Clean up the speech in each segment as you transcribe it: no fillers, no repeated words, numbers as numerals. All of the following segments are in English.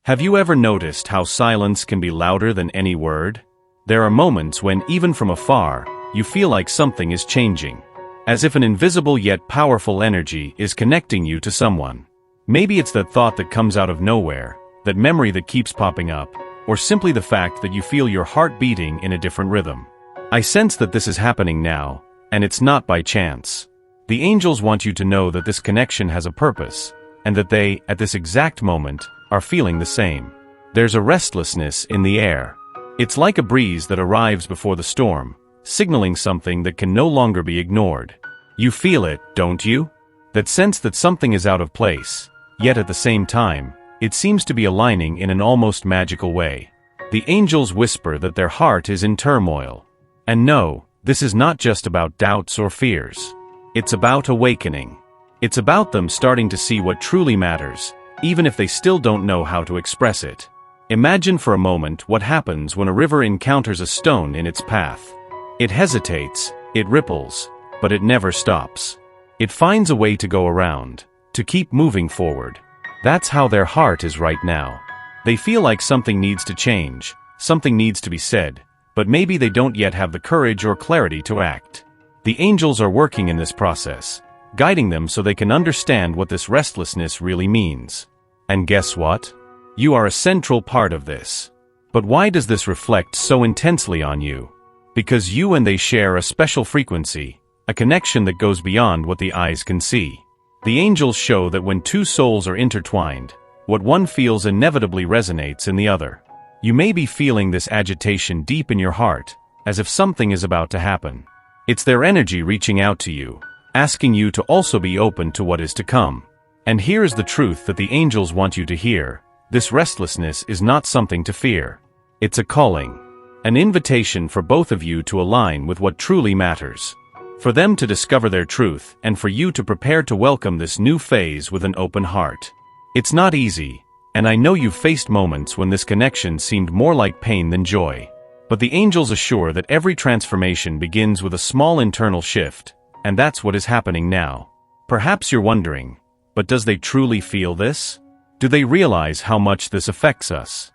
Have you ever noticed how silence can be louder than any word? There are moments when, even from afar, you feel like something is changing. As if an invisible yet powerful energy is connecting you to someone. Maybe it's that thought that comes out of nowhere, that memory that keeps popping up, or simply the fact that you feel your heart beating in a different rhythm. I sense that this is happening now, and it's not by chance. The angels want you to know that this connection has a purpose, and that they, at this exact moment, are feeling the same. There's a restlessness in the air. It's like a breeze that arrives before the storm, signaling something that can no longer be ignored. You feel it, don't you? That sense that something is out of place, yet at the same time, it seems to be aligning in an almost magical way. The angels whisper that their heart is in turmoil. And no, this is not just about doubts or fears. It's about awakening. It's about them starting to see what truly matters, even if they still don't know how to express it. Imagine for a moment what happens when a river encounters a stone in its path. It hesitates, it ripples, but it never stops. It finds a way to go around, to keep moving forward. That's how their heart is right now. They feel like something needs to change, something needs to be said, but maybe they don't yet have the courage or clarity to act. The angels are working in this process, guiding them so they can understand what this restlessness really means. And guess what? You are a central part of this. But why does this reflect so intensely on you? Because you and they share a special frequency, a connection that goes beyond what the eyes can see. The angels show that when two souls are intertwined, what one feels inevitably resonates in the other. You may be feeling this agitation deep in your heart, as if something is about to happen. It's their energy reaching out to you, asking you to also be open to what is to come. And here is the truth that the angels want you to hear. This restlessness is not something to fear. It's a calling. An invitation for both of you to align with what truly matters. For them to discover their truth, and for you to prepare to welcome this new phase with an open heart. It's not easy, and I know you've faced moments when this connection seemed more like pain than joy. But the angels assure that every transformation begins with a small internal shift, and that's what is happening now. Perhaps you're wondering, but does they truly feel this? Do they realize how much this affects us?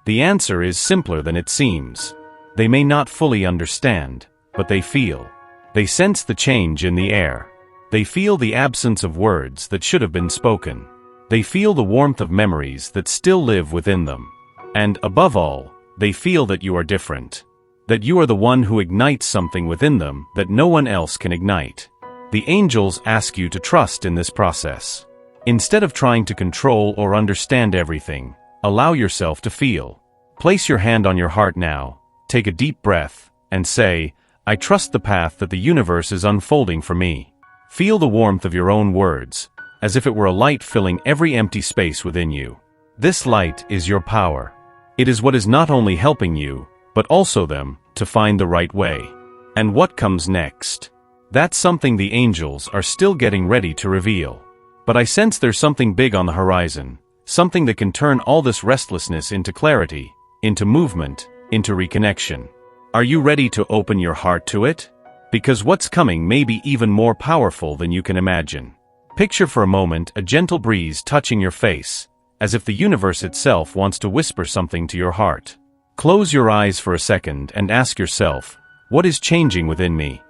The answer is simpler than it seems. They may not fully understand, but they feel. They sense the change in the air. They feel the absence of words that should have been spoken. They feel the warmth of memories that still live within them. And, above all, they feel that you are different. That you are the one who ignites something within them that no one else can ignite. The angels ask you to trust in this process. Instead of trying to control or understand everything, allow yourself to feel. Place your hand on your heart now, take a deep breath, and say, I trust the path that the universe is unfolding for me. Feel the warmth of your own words, as if it were a light filling every empty space within you. This light is your power. It is what is not only helping you, but also them, to find the right way. And what comes next? That's something the angels are still getting ready to reveal. But I sense there's something big on the horizon, something that can turn all this restlessness into clarity, into movement, into reconnection. Are you ready to open your heart to it? Because what's coming may be even more powerful than you can imagine. Picture for a moment a gentle breeze touching your face, as if the universe itself wants to whisper something to your heart. Close your eyes for a second and ask yourself, what is changing within me?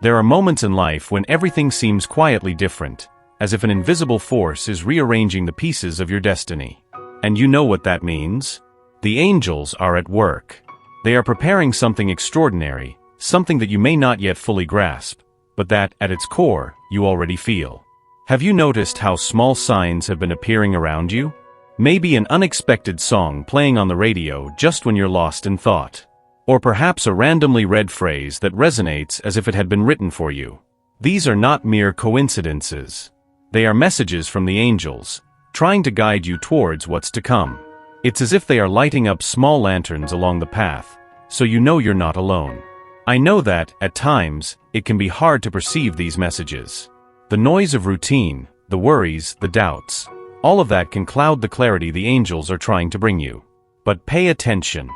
There are moments in life when everything seems quietly different, as if an invisible force is rearranging the pieces of your destiny. And you know what that means? The angels are at work. They are preparing something extraordinary, something that you may not yet fully grasp, but that, at its core, you already feel. Have you noticed how small signs have been appearing around you? Maybe an unexpected song playing on the radio just when you're lost in thought. Or perhaps a randomly read phrase that resonates as if it had been written for you. These are not mere coincidences. They are messages from the angels, trying to guide you towards what's to come. It's as if they are lighting up small lanterns along the path, so you know you're not alone. I know that, at times, it can be hard to perceive these messages. The noise of routine, the worries, the doubts, all of that can cloud the clarity the angels are trying to bring you. But pay attention.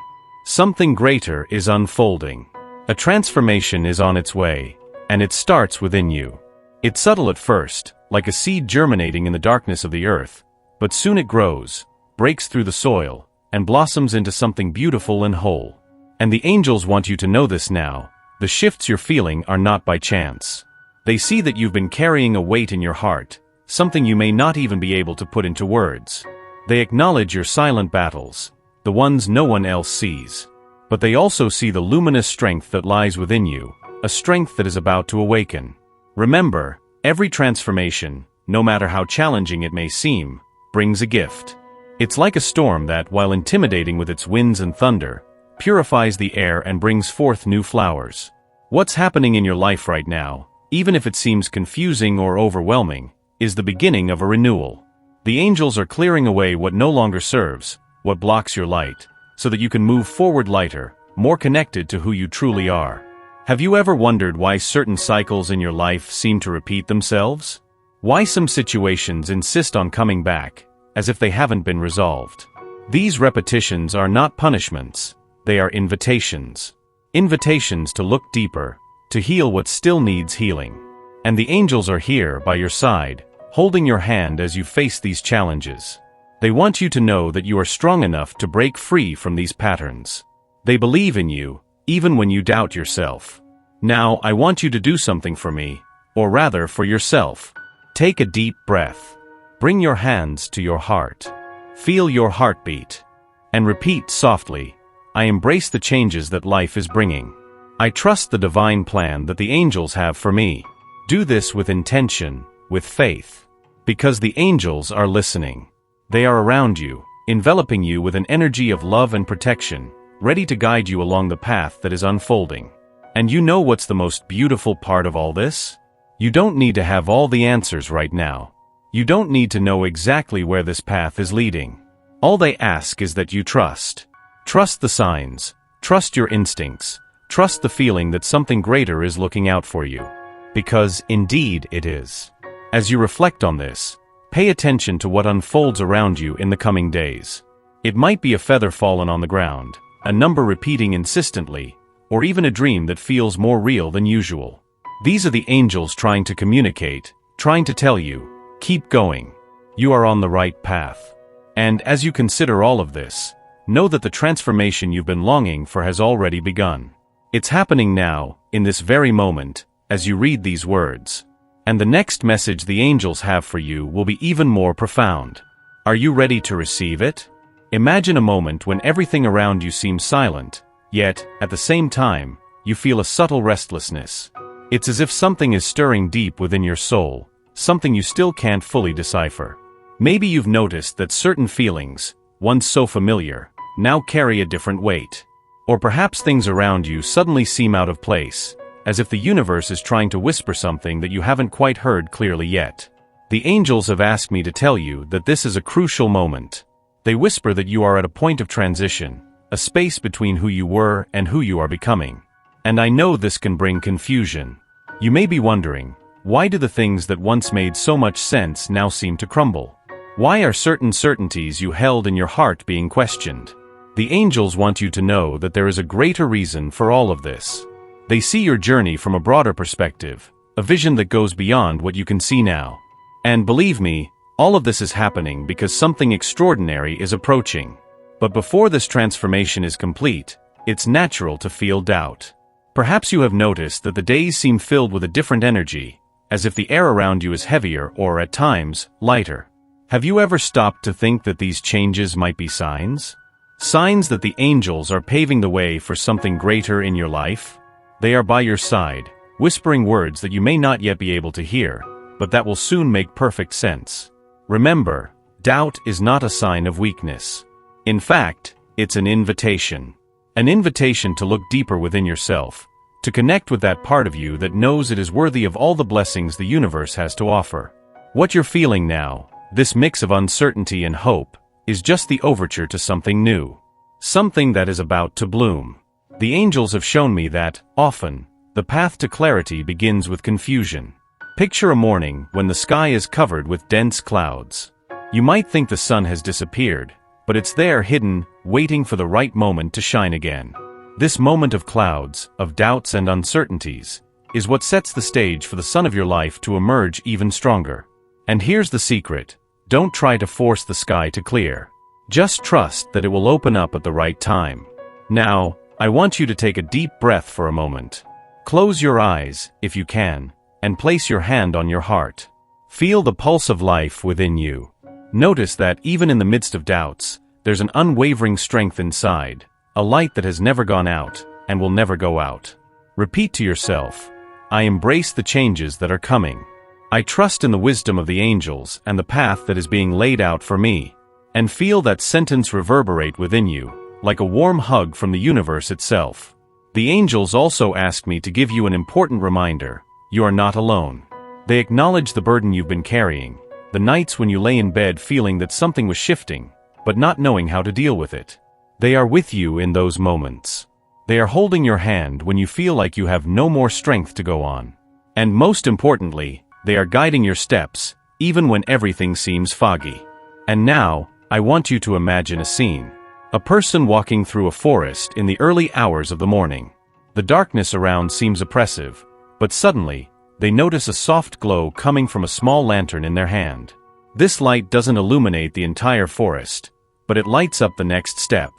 Something greater is unfolding. A transformation is on its way, and it starts within you. It's subtle at first, like a seed germinating in the darkness of the earth, but soon it grows, breaks through the soil, and blossoms into something beautiful and whole. And the angels want you to know this now. The shifts you're feeling are not by chance. They see that you've been carrying a weight in your heart, something you may not even be able to put into words. They acknowledge your silent battles, the ones no one else sees. But they also see the luminous strength that lies within you, a strength that is about to awaken. Remember, every transformation, no matter how challenging it may seem, brings a gift. It's like a storm that, while intimidating with its winds and thunder, purifies the air and brings forth new flowers. What's happening in your life right now, even if it seems confusing or overwhelming, is the beginning of a renewal. The angels are clearing away what no longer serves, what blocks your light, so that you can move forward lighter, more connected to who you truly are. Have you ever wondered why certain cycles in your life seem to repeat themselves? Why some situations insist on coming back, as if they haven't been resolved? These repetitions are not punishments, they are invitations. Invitations to look deeper, to heal what still needs healing. And the angels are here by your side, holding your hand as you face these challenges. They want you to know that you are strong enough to break free from these patterns. They believe in you, even when you doubt yourself. Now, I want you to do something for me, or rather for yourself. Take a deep breath. Bring your hands to your heart. Feel your heartbeat. And repeat softly, I embrace the changes that life is bringing. I trust the divine plan that the angels have for me. Do this with intention, with faith. Because the angels are listening. They are around you, enveloping you with an energy of love and protection, ready to guide you along the path that is unfolding. And you know what's the most beautiful part of all this? You don't need to have all the answers right now. You don't need to know exactly where this path is leading. All they ask is that you trust. Trust the signs. Trust your instincts. Trust the feeling that something greater is looking out for you. Because, indeed, it is. As you reflect on this, pay attention to what unfolds around you in the coming days. It might be a feather fallen on the ground, a number repeating insistently, or even a dream that feels more real than usual. These are the angels trying to communicate, trying to tell you, keep going. You are on the right path. And as you consider all of this, know that the transformation you've been longing for has already begun. It's happening now, in this very moment, as you read these words. And the next message the angels have for you will be even more profound. Are you ready to receive it? Imagine a moment when everything around you seems silent, yet, at the same time, you feel a subtle restlessness. It's as if something is stirring deep within your soul, something you still can't fully decipher. Maybe you've noticed that certain feelings, once so familiar, now carry a different weight. Or perhaps things around you suddenly seem out of place, as if the universe is trying to whisper something that you haven't quite heard clearly yet. The angels have asked me to tell you that this is a crucial moment. They whisper that you are at a point of transition, a space between who you were and who you are becoming. And I know this can bring confusion. You may be wondering, why do the things that once made so much sense now seem to crumble? Why are certain certainties you held in your heart being questioned? The angels want you to know that there is a greater reason for all of this. They see your journey from a broader perspective, a vision that goes beyond what you can see now. And believe me, all of this is happening because something extraordinary is approaching. But before this transformation is complete, it's natural to feel doubt. Perhaps you have noticed that the days seem filled with a different energy, as if the air around you is heavier or, at times, lighter. Have you ever stopped to think that these changes might be signs? Signs that the angels are paving the way for something greater in your life? They are by your side, whispering words that you may not yet be able to hear, but that will soon make perfect sense. Remember, doubt is not a sign of weakness. In fact, it's an invitation. An invitation to look deeper within yourself, to connect with that part of you that knows it is worthy of all the blessings the universe has to offer. What you're feeling now, this mix of uncertainty and hope, is just the overture to something new. Something that is about to bloom. The angels have shown me that, often, the path to clarity begins with confusion. Picture a morning when the sky is covered with dense clouds. You might think the sun has disappeared, but it's there hidden, waiting for the right moment to shine again. This moment of clouds, of doubts and uncertainties, is what sets the stage for the sun of your life to emerge even stronger. And here's the secret. Don't try to force the sky to clear. Just trust that it will open up at the right time. Now, I want you to take a deep breath for a moment. Close your eyes, if you can, and place your hand on your heart. Feel the pulse of life within you. Notice that even in the midst of doubts, there's an unwavering strength inside, a light that has never gone out, and will never go out. Repeat to yourself, I embrace the changes that are coming. I trust in the wisdom of the angels and the path that is being laid out for me. And feel that sentence reverberate within you, like a warm hug from the universe itself. The angels also ask me to give you an important reminder. You are not alone. They acknowledge the burden you've been carrying, the nights when you lay in bed feeling that something was shifting, but not knowing how to deal with it. They are with you in those moments. They are holding your hand when you feel like you have no more strength to go on. And most importantly, they are guiding your steps, even when everything seems foggy. And now, I want you to imagine a scene. A person walking through a forest in the early hours of the morning. The darkness around seems oppressive, but suddenly, they notice a soft glow coming from a small lantern in their hand. This light doesn't illuminate the entire forest, but it lights up the next step.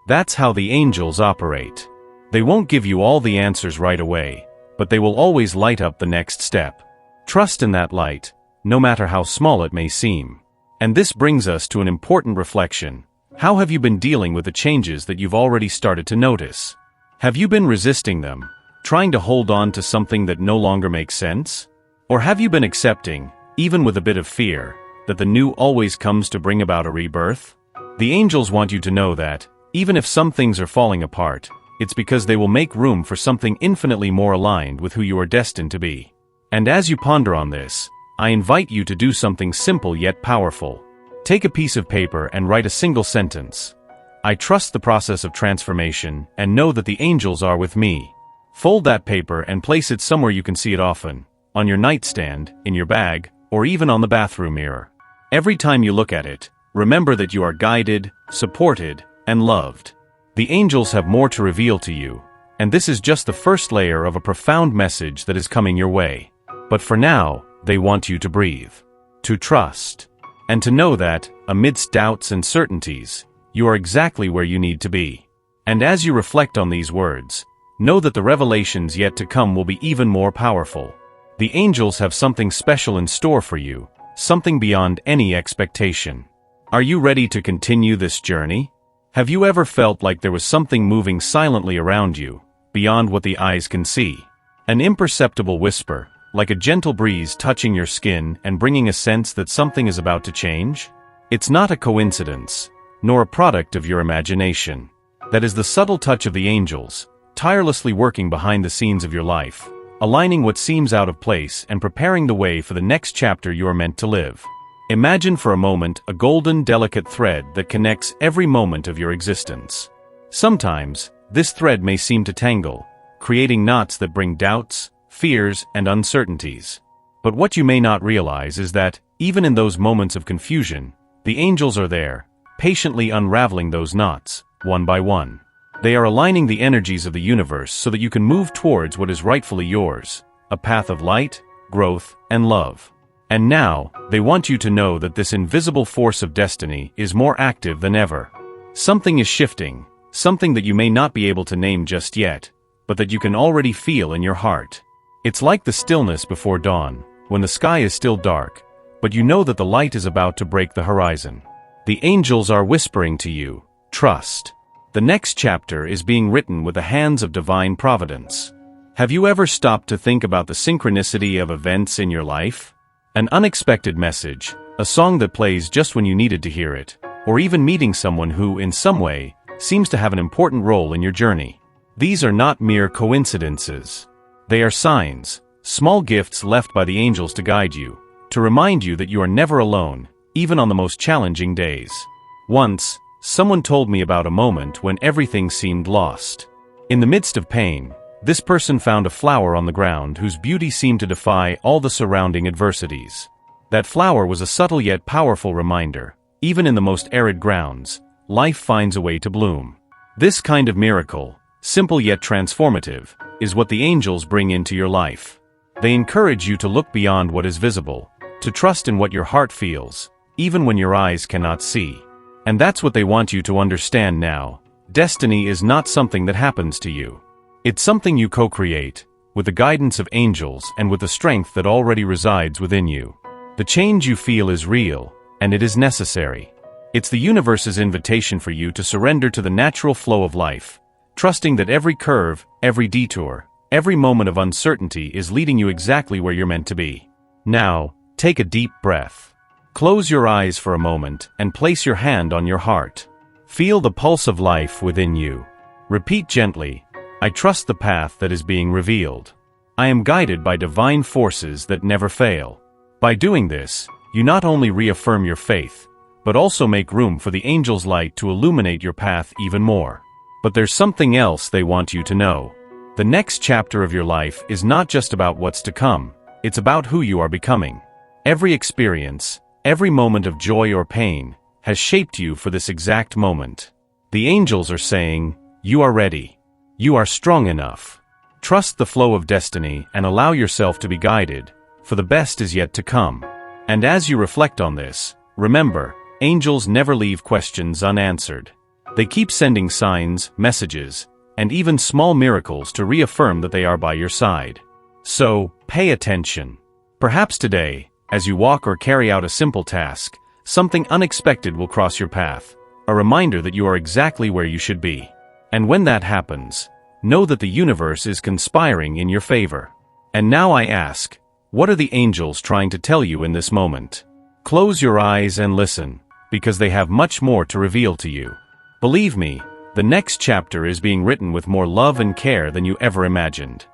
That's how the angels operate. They won't give you all the answers right away, but they will always light up the next step. Trust in that light, no matter how small it may seem. And this brings us to an important reflection. How have you been dealing with the changes that you've already started to notice? Have you been resisting them, trying to hold on to something that no longer makes sense? Or have you been accepting, even with a bit of fear, that the new always comes to bring about a rebirth? The angels want you to know that, even if some things are falling apart, it's because they will make room for something infinitely more aligned with who you are destined to be. And as you ponder on this, I invite you to do something simple yet powerful. Take a piece of paper and write a single sentence. I trust the process of transformation and know that the angels are with me. Fold that paper and place it somewhere you can see it often, on your nightstand, in your bag, or even on the bathroom mirror. Every time you look at it, remember that you are guided, supported, and loved. The angels have more to reveal to you, and this is just the first layer of a profound message that is coming your way. But for now, they want you to breathe, to trust, and to know that, amidst doubts and certainties, you are exactly where you need to be. And as you reflect on these words, know that the revelations yet to come will be even more powerful. The angels have something special in store for you, something beyond any expectation. Are you ready to continue this journey? Have you ever felt like there was something moving silently around you, beyond what the eyes can see? An imperceptible whisper, like a gentle breeze touching your skin and bringing a sense that something is about to change? It's not a coincidence, nor a product of your imagination. That is the subtle touch of the angels, tirelessly working behind the scenes of your life, aligning what seems out of place and preparing the way for the next chapter you are meant to live. Imagine for a moment a golden, delicate thread that connects every moment of your existence. Sometimes, this thread may seem to tangle, creating knots that bring doubts, fears, and uncertainties. But what you may not realize is that, even in those moments of confusion, the angels are there, patiently unraveling those knots, one by one. They are aligning the energies of the universe so that you can move towards what is rightfully yours, a path of light, growth, and love. And now, they want you to know that this invisible force of destiny is more active than ever. Something is shifting, something that you may not be able to name just yet, but that you can already feel in your heart. It's like the stillness before dawn, when the sky is still dark, but you know that the light is about to break the horizon. The angels are whispering to you, trust. The next chapter is being written with the hands of divine providence. Have you ever stopped to think about the synchronicity of events in your life? An unexpected message, a song that plays just when you needed to hear it, or even meeting someone who, in some way, seems to have an important role in your journey. These are not mere coincidences. They are signs, small gifts left by the angels to guide you, to remind you that you are never alone, even on the most challenging days. Once, someone told me about a moment when everything seemed lost. In the midst of pain, this person found a flower on the ground whose beauty seemed to defy all the surrounding adversities. That flower was a subtle yet powerful reminder, even in the most arid grounds, life finds a way to bloom. This kind of miracle, simple yet transformative, is what the angels bring into your life. They encourage you to look beyond what is visible, to trust in what your heart feels, even when your eyes cannot see. And that's what they want you to understand now. Destiny is not something that happens to you. It's something you co-create, with the guidance of angels and with the strength that already resides within you. The change you feel is real, and it is necessary. It's the universe's invitation for you to surrender to the natural flow of life, trusting that every curve, every detour, every moment of uncertainty is leading you exactly where you're meant to be. Now, take a deep breath. Close your eyes for a moment and place your hand on your heart. Feel the pulse of life within you. Repeat gently, I trust the path that is being revealed. I am guided by divine forces that never fail. By doing this, you not only reaffirm your faith, but also make room for the angel's light to illuminate your path even more. But there's something else they want you to know. The next chapter of your life is not just about what's to come, it's about who you are becoming. Every experience, every moment of joy or pain, has shaped you for this exact moment. The angels are saying, you are ready. You are strong enough. Trust the flow of destiny and allow yourself to be guided, for the best is yet to come. And as you reflect on this, remember, angels never leave questions unanswered. They keep sending signs, messages, and even small miracles to reaffirm that they are by your side. So, pay attention. Perhaps today, as you walk or carry out a simple task, something unexpected will cross your path, a reminder that you are exactly where you should be. And when that happens, know that the universe is conspiring in your favor. And now I ask, what are the angels trying to tell you in this moment? Close your eyes and listen, because they have much more to reveal to you. Believe me, the next chapter is being written with more love and care than you ever imagined.